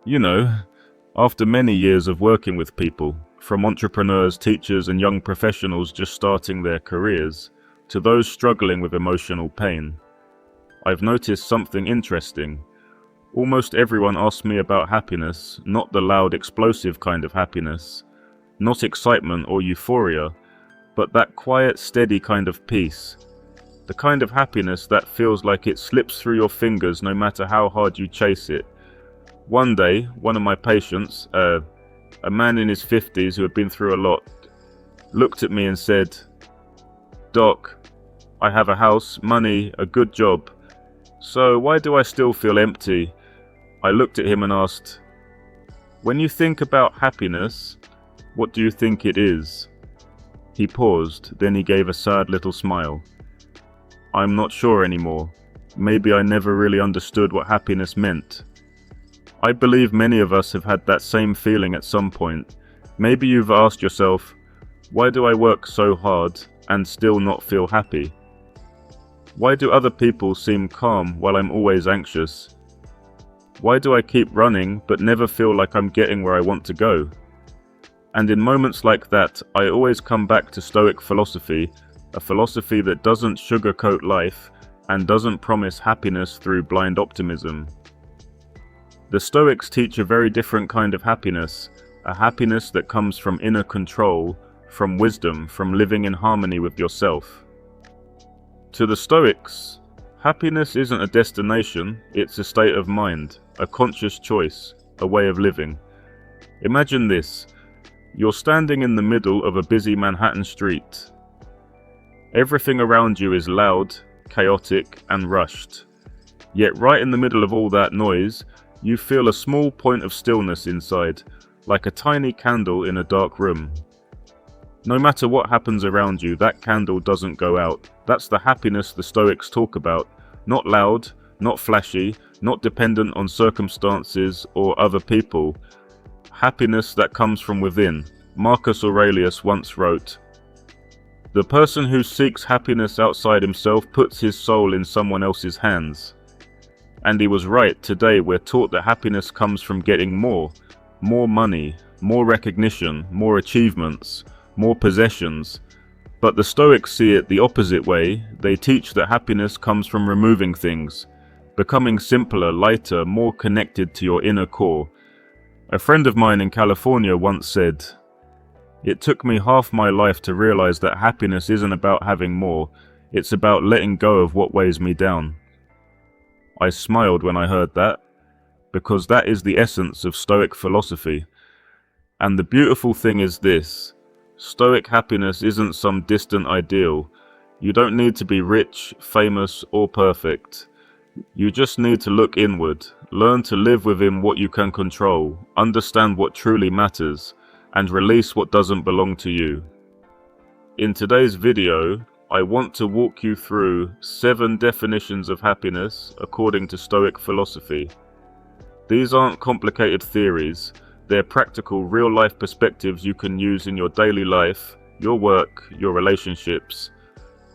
You know, after many years of working with people, from entrepreneurs, teachers, and young professionals just starting their careers, to those struggling with emotional pain, I've noticed something interesting. Almost everyone asks me about happiness, not the loud, explosive kind of happiness, not excitement or euphoria, but that quiet, steady kind of peace. The kind of happiness that feels like it slips through your fingers no matter how hard you chase it. One day, one of my patients, a man in his 50s who had been through a lot, looked at me and said, "Doc, I have a house, money, a good job. So why do I still feel empty?" I looked at him and asked, "When you think about happiness, what do you think it is?" He paused, then he gave a sad little smile. "I'm not sure anymore. Maybe I never really understood what happiness meant." I believe many of us have had that same feeling at some point. Maybe you've asked yourself, why do I work so hard and still not feel happy? Why do other people seem calm while I'm always anxious? Why do I keep running but never feel like I'm getting where I want to go? And in moments like that, I always come back to Stoic philosophy, a philosophy that doesn't sugarcoat life and doesn't promise happiness through blind optimism. The Stoics teach a very different kind of happiness, a happiness that comes from inner control, from wisdom, from living in harmony with yourself. To the Stoics, happiness isn't a destination, it's a state of mind, a conscious choice, a way of living. Imagine this, you're standing in the middle of a busy Manhattan street. Everything around you is loud, chaotic, and rushed. Yet right in the middle of all that noise, you feel a small point of stillness inside, like a tiny candle in a dark room. No matter what happens around you, that candle doesn't go out. That's the happiness the Stoics talk about. Not loud, not flashy, not dependent on circumstances or other people. Happiness that comes from within. Marcus Aurelius once wrote, "The person who seeks happiness outside himself puts his soul in someone else's hands." And he was right. Today we're taught that happiness comes from getting more money, more recognition, more achievements, more possessions. But the Stoics see it the opposite way. They teach that happiness comes from removing things, becoming simpler, lighter, more connected to your inner core. A friend of mine in California once said, "It took me half my life to realize that happiness isn't about having more, it's about letting go of what weighs me down." I smiled when I heard that, because that is the essence of Stoic philosophy. And the beautiful thing is this, Stoic happiness isn't some distant ideal. You don't need to be rich, famous, or perfect. You just need to look inward, learn to live within what you can control, understand what truly matters, and release what doesn't belong to you. In today's video, I want to walk you through 7 definitions of happiness according to Stoic philosophy. These aren't complicated theories, they're practical, real-life perspectives you can use in your daily life, your work, your relationships.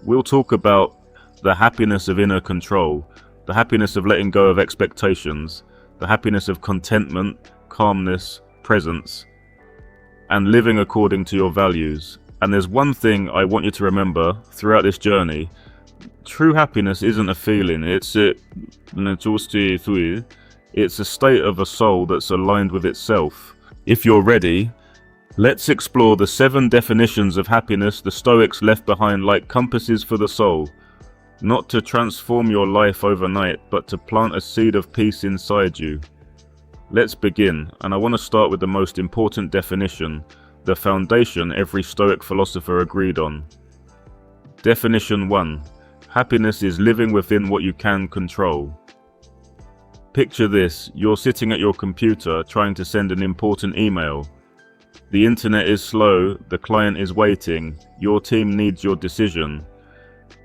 We'll talk about the happiness of inner control, the happiness of letting go of expectations, the happiness of contentment, calmness, presence, and living according to your values. And there's one thing I want you to remember throughout this journey. True happiness isn't a feeling, it's a state of a soul that's aligned with itself. If you're ready, let's explore the 7 definitions of happiness the Stoics left behind like compasses for the soul. Not to transform your life overnight, but to plant a seed of peace inside you. Let's begin, and I want to start with the most important definition, the foundation every Stoic philosopher agreed on. Definition 1. Happiness is living within what you can control. Picture this, you're sitting at your computer trying to send an important email. The internet is slow, the client is waiting, your team needs your decision.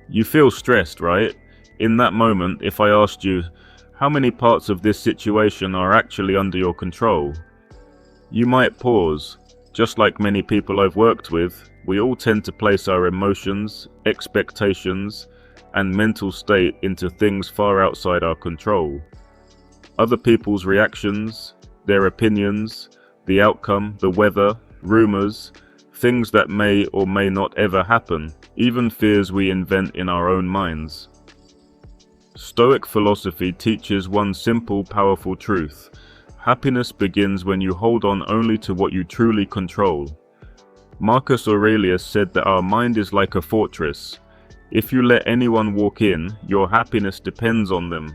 You feel stressed, right? In that moment, if I asked you, how many parts of this situation are actually under your control? You might pause. Just like many people I've worked with, we all tend to place our emotions, expectations, and mental state into things far outside our control. Other people's reactions, their opinions, the outcome, the weather, rumors, things that may or may not ever happen, even fears we invent in our own minds. Stoic philosophy teaches one simple, powerful truth. Happiness begins when you hold on only to what you truly control. Marcus Aurelius said that our mind is like a fortress. If you let anyone walk in, your happiness depends on them.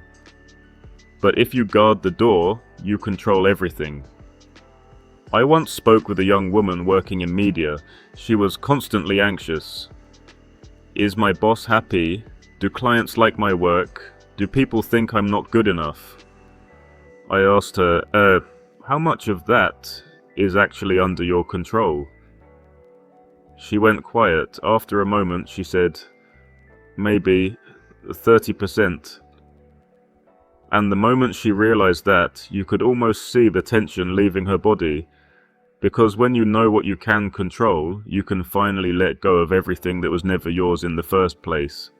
But if you guard the door, you control everything. I once spoke with a young woman working in media. She was constantly anxious. Is my boss happy? Do clients like my work? Do people think I'm not good enough? I asked her, how much of that is actually under your control? She went quiet. After a moment, she said, maybe 30%. And the moment she realized that, you could almost see the tension leaving her body. Because when you know what you can control, you can finally let go of everything that was never yours in the first place.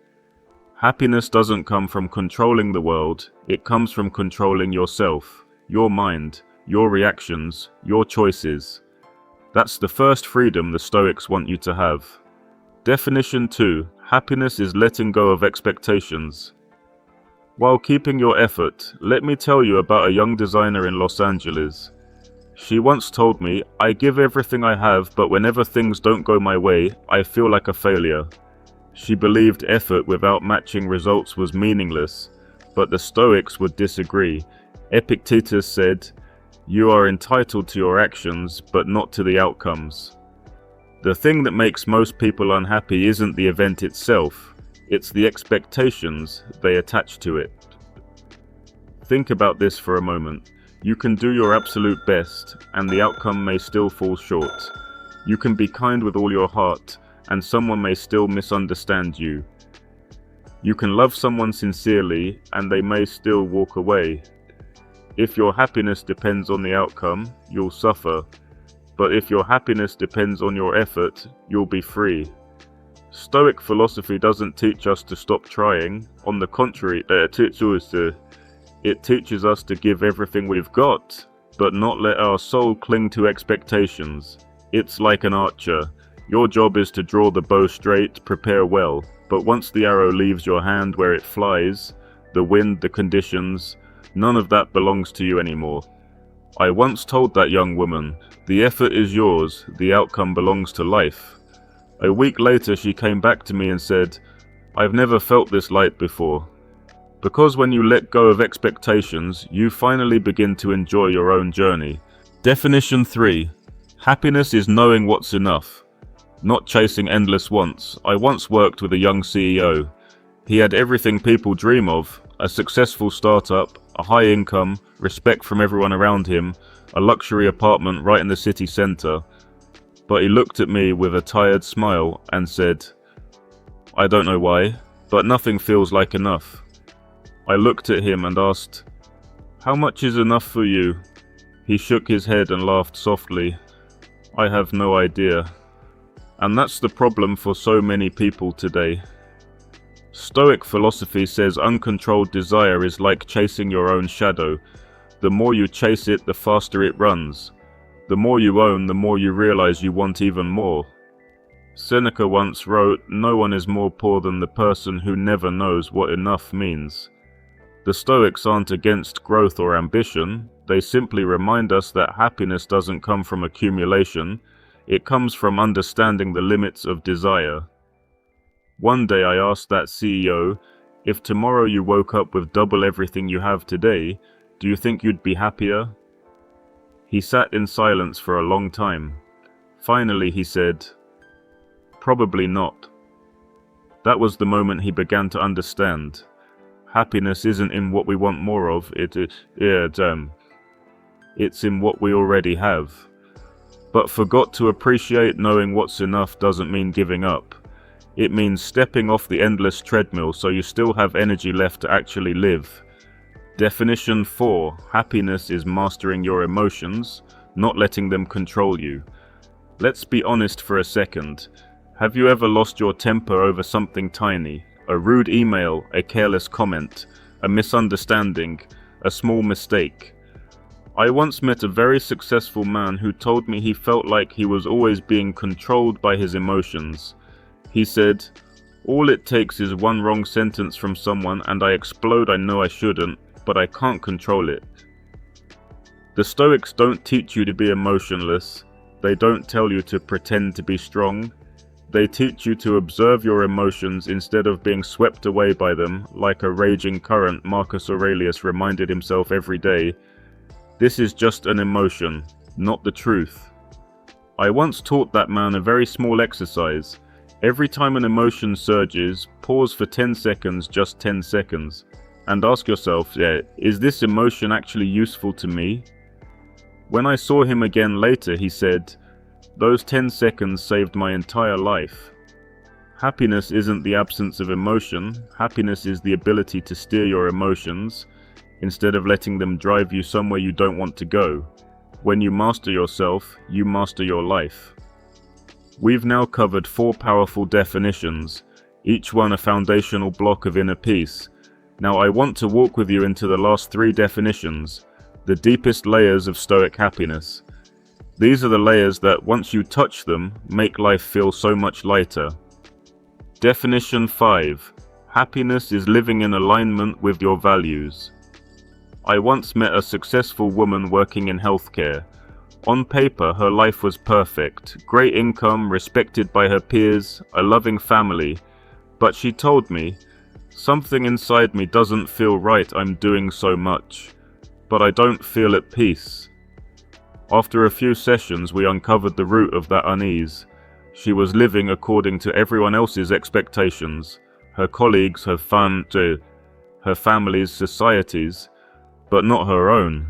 Happiness doesn't come from controlling the world, it comes from controlling yourself, your mind, your reactions, your choices. That's the first freedom the Stoics want you to have. Definition 2. Happiness is letting go of expectations. While keeping your effort, let me tell you about a young designer in Los Angeles. She once told me, I give everything I have, but whenever things don't go my way, I feel like a failure. She believed effort without matching results was meaningless, but the Stoics would disagree. Epictetus said, you are entitled to your actions, but not to the outcomes. The thing that makes most people unhappy isn't the event itself, it's the expectations they attach to it. Think about this for a moment. You can do your absolute best, and the outcome may still fall short. You can be kind with all your heart, and someone may still misunderstand you. You can love someone sincerely, and they may still walk away. If your happiness depends on the outcome, you'll suffer. But if your happiness depends on your effort, you'll be free. Stoic philosophy doesn't teach us to stop trying. On the contrary, it teaches us to give everything we've got, but not let our soul cling to expectations. It's like an archer. Your job is to draw the bow straight, prepare well, but once the arrow leaves your hand where it flies, the wind, the conditions, none of that belongs to you anymore. I once told that young woman, the effort is yours, the outcome belongs to life. A week later she came back to me and said, I've never felt this light before. Because when you let go of expectations, you finally begin to enjoy your own journey. Definition 3. Happiness is knowing what's enough, not chasing endless wants. I once worked with a young CEO. He had everything people dream of, a successful startup, a high income, respect from everyone around him, a luxury apartment right in the city centre. But he looked at me with a tired smile and said, I don't know why, but nothing feels like enough. I looked at him and asked, how much is enough for you? He shook his head and laughed softly. I have no idea. And that's the problem for so many people today. Stoic philosophy says uncontrolled desire is like chasing your own shadow. The more you chase it, the faster it runs. The more you own, the more you realize you want even more. Seneca once wrote, no one is more poor than the person who never knows what enough means. The Stoics aren't against growth or ambition. They simply remind us that happiness doesn't come from accumulation. It comes from understanding the limits of desire. One day I asked that CEO, if tomorrow you woke up with double everything you have today, do you think you'd be happier? He sat in silence for a long time. Finally he said, probably not. That was the moment he began to understand. Happiness isn't in what we want more of, it's in what we already have. But forgot to appreciate knowing what's enough doesn't mean giving up. It means stepping off the endless treadmill so you still have energy left to actually live. Definition 4. Happiness is mastering your emotions, not letting them control you. Let's be honest for a second. Have you ever lost your temper over something tiny? A rude email, a careless comment, a misunderstanding, a small mistake. I once met a very successful man who told me he felt like he was always being controlled by his emotions. He said, "All it takes is one wrong sentence from someone and I explode. I know I shouldn't, but I can't control it." The Stoics don't teach you to be emotionless. They don't tell you to pretend to be strong. They teach you to observe your emotions instead of being swept away by them like a raging current. Marcus Aurelius reminded himself every day, "This is just an emotion, not the truth." I once taught that man a very small exercise. Every time an emotion surges, pause for 10 seconds, just 10 seconds, and ask yourself, is this emotion actually useful to me? When I saw him again later, he said, "Those 10 seconds saved my entire life." Happiness isn't the absence of emotion. Happiness is the ability to steer your emotions instead of letting them drive you somewhere you don't want to go. When you master yourself, you master your life. We've now covered 4 powerful definitions, each one a foundational block of inner peace. Now I want to walk with you into the last 3 definitions, the deepest layers of Stoic happiness. These are the layers that, once you touch them, make life feel so much lighter. Definition 5. Happiness is living in alignment with your values. I once met a successful woman working in healthcare. On paper, her life was perfect, great income, respected by her peers, a loving family. But she told me, "Something inside me doesn't feel right. I'm doing so much, but I don't feel at peace." After a few sessions, we uncovered the root of that unease. She was living according to everyone else's expectations, her colleagues, her family's, societies, but not her own.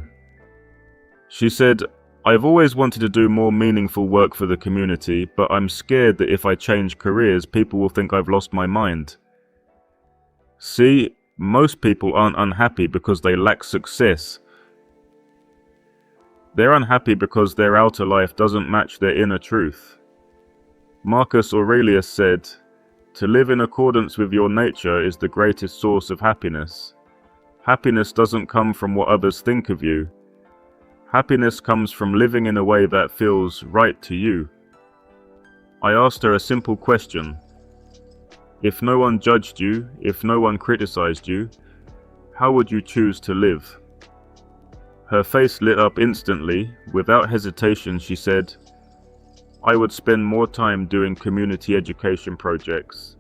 She said, "I've always wanted to do more meaningful work for the community, but I'm scared that if I change careers, people will think I've lost my mind." See, most people aren't unhappy because they lack success. They're unhappy because their outer life doesn't match their inner truth. Marcus Aurelius said, "To live in accordance with your nature is the greatest source of happiness." Happiness doesn't come from what others think of you. Happiness comes from living in a way that feels right to you. I asked her a simple question. If no one judged you, if no one criticized you, how would you choose to live? Her face lit up instantly. Without hesitation, she said, "I would spend more time doing community education projects."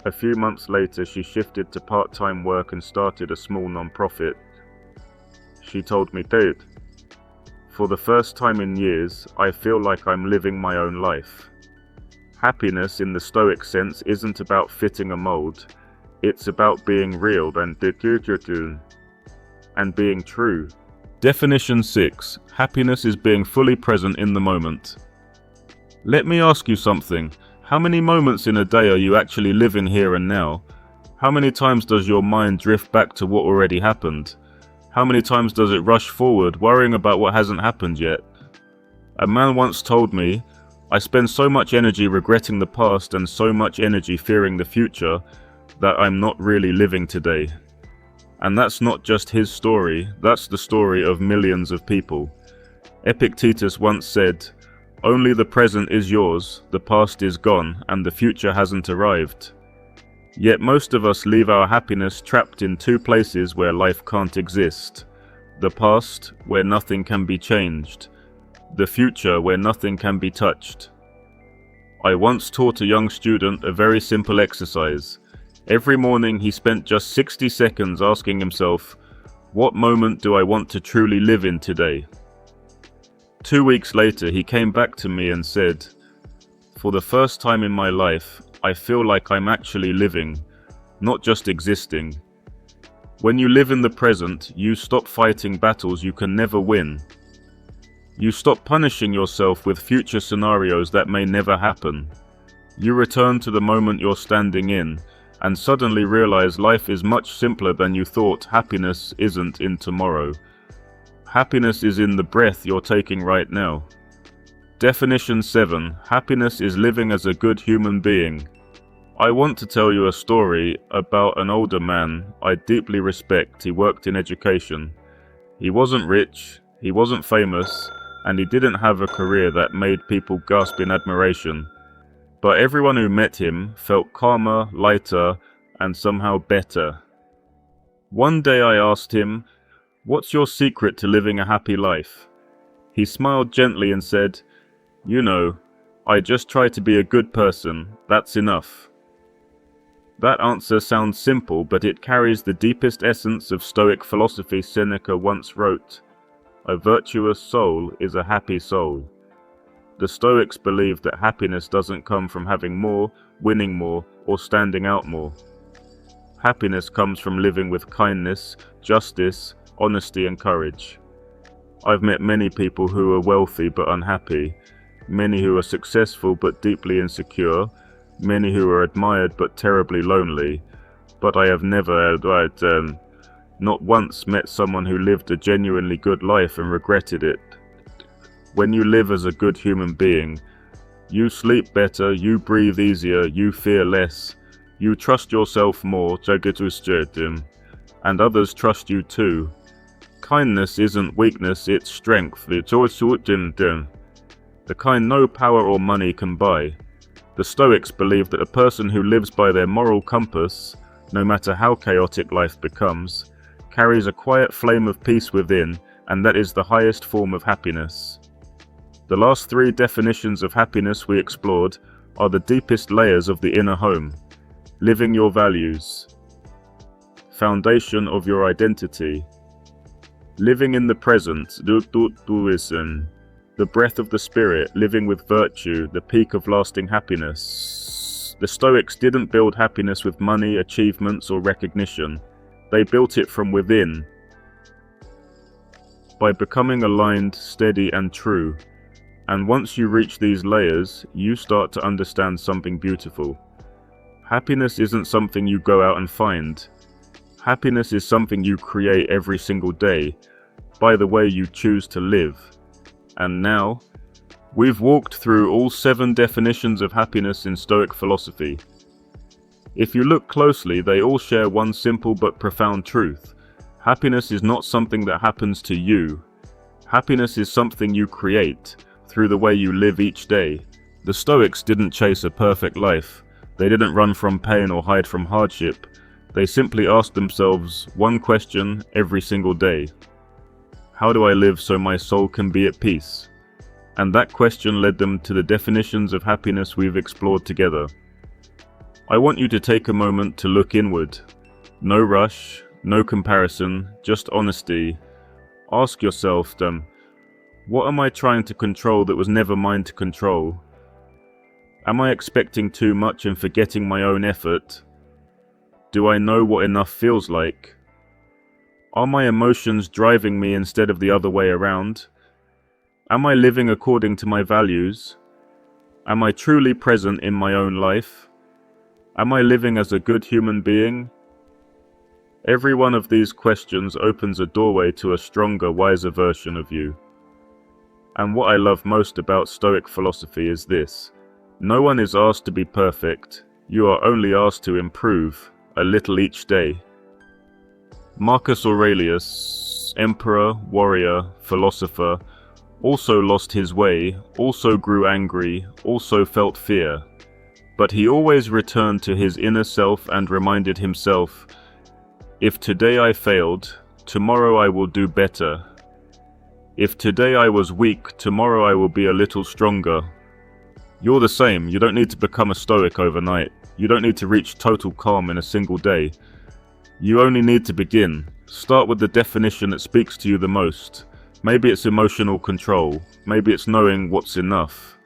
A few months later, she shifted to part-time work and started a small non-profit. She told me, "Dude, for the first time in years, I feel like I'm living my own life." Happiness in the Stoic sense isn't about fitting a mold. It's about being real and being true. Definition 6. Happiness is being fully present in the moment. Let me ask you something. How many moments in a day are you actually living here and now? How many times does your mind drift back to what already happened? How many times does it rush forward, worrying about what hasn't happened yet? A man once told me, "I spend so much energy regretting the past and so much energy fearing the future that I'm not really living today." And that's not just his story, that's the story of millions of people. Epictetus once said, "Only the present is yours, the past is gone, and the future hasn't arrived." Yet most of us leave our happiness trapped in 2 places where life can't exist. The past, where nothing can be changed. The future, where nothing can be touched. I once taught a young student a very simple exercise. Every morning he spent just 60 seconds asking himself, "What moment do I want to truly live in today?" 2 weeks later, he came back to me and said, "For the first time in my life, I feel like I'm actually living, not just existing." When you live in the present, you stop fighting battles you can never win. You stop punishing yourself with future scenarios that may never happen. You return to the moment you're standing in, and suddenly realize life is much simpler than you thought. Happiness isn't in tomorrow. Happiness is in the breath you're taking right now. Definition 7. Happiness is living as a good human being. I want to tell you a story about an older man I deeply respect. He worked in education. He wasn't rich, He wasn't famous, and he didn't have a career that made people gasp in admiration. But everyone who met him felt calmer, lighter, and somehow better. One day I asked him, "What's your secret to living a happy life?" He smiled gently and said, "You know, I just try to be a good person, that's enough." That answer sounds simple, but it carries the deepest essence of Stoic philosophy. Seneca once wrote, "A virtuous soul is a happy soul." The Stoics believed that happiness doesn't come from having more, winning more, or standing out more. Happiness comes from living with kindness, justice, honesty, and courage. I've met many people who are wealthy but unhappy, many who are successful but deeply insecure, many who are admired but terribly lonely, but I have never, not once met someone who lived a genuinely good life and regretted it. When you live as a good human being, you sleep better, you breathe easier, you fear less, you trust yourself more, and others trust you too. Kindness isn't weakness, it's strength. The kind no power or money can buy. The Stoics believe that a person who lives by their moral compass, no matter how chaotic life becomes, carries a quiet flame of peace within, and that is the highest form of happiness. The last three definitions of happiness we explored are the deepest layers of the inner home. Living your values. Foundation of your identity. Living in the present. The breath of the spirit, living with virtue, the peak of lasting happiness. The Stoics didn't build happiness with money, achievements, or recognition. They built it from within, by becoming aligned, steady, and true. And once you reach these layers, you start to understand something beautiful. Happiness isn't something you go out and find. Happiness is something you create every single day, by the way you choose to live. And now, we've walked through all 7 definitions of happiness in Stoic philosophy. If you look closely, they all share one simple but profound truth. Happiness is not something that happens to you. Happiness is something you create through the way you live each day. The Stoics didn't chase a perfect life. They didn't run from pain or hide from hardship. They simply asked themselves one question every single day. How do I live so my soul can be at peace? And that question led them to the definitions of happiness we've explored together. I want you to take a moment to look inward. No rush, no comparison, just honesty. Ask yourself, what am I trying to control that was never mine to control? Am I expecting too much and forgetting my own effort? Do I know what enough feels like? Are my emotions driving me instead of the other way around? Am I living according to my values? Am I truly present in my own life? Am I living as a good human being? Every one of these questions opens a doorway to a stronger, wiser version of you. And what I love most about Stoic philosophy is this. No one is asked to be perfect. You are only asked to improve a little each day. Marcus Aurelius, emperor, warrior, philosopher, also lost his way, also grew angry, also felt fear. But he always returned to his inner self and reminded himself, if today I failed, tomorrow I will do better. If today I was weak, tomorrow I will be a little stronger. You're the same. You don't need to become a Stoic overnight. You don't need to reach total calm in a single day. You only need to begin. Start with the definition that speaks to you the most. Maybe it's emotional control. Maybe it's knowing what's enough.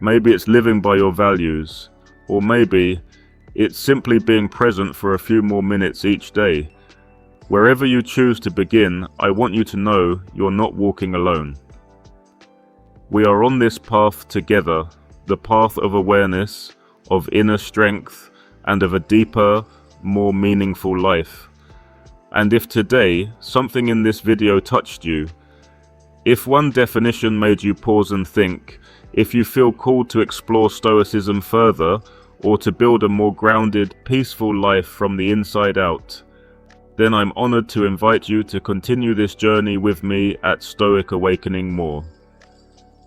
Maybe it's living by your values. Or maybe it's simply being present for a few more minutes each day. Wherever you choose to begin, I want you to know you're not walking alone. We are on this path together, the path of awareness, of inner strength, and of a deeper, more meaningful life. And if today something in this video touched you, if one definition made you pause and think, if you feel called to explore Stoicism further, or to build a more grounded, peaceful life from the inside out, then I'm honored to invite you to continue this journey with me at Stoic Awakening More.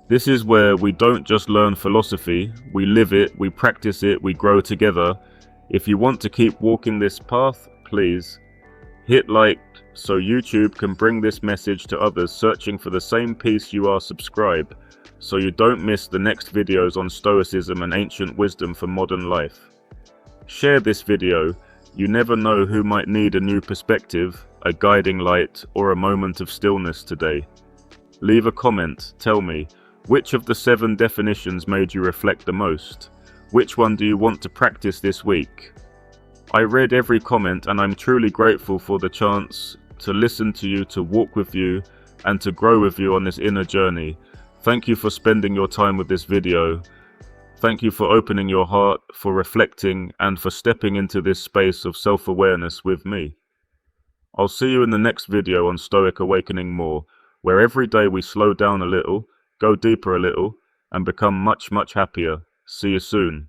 This is where we don't just learn philosophy, we live it, we practice it, we grow together. If you want to keep walking this path, please hit like so YouTube can bring this message to others searching for the same peace you are. Subscribe so you don't miss the next videos on Stoicism and ancient wisdom for modern life. Share this video. You never know who might need a new perspective, a guiding light, or a moment of stillness today. Leave a comment. Tell me, which of the 7 definitions made you reflect the most? Which one do you want to practice this week? I read every comment and I'm truly grateful for the chance to listen to you, to walk with you, and to grow with you on this inner journey. Thank you for spending your time with this video. Thank you for opening your heart, for reflecting, and for stepping into this space of self-awareness with me. I'll see you in the next video on Stoic Awakening More, where every day we slow down a little, go deeper a little, and become much, much happier. See you soon.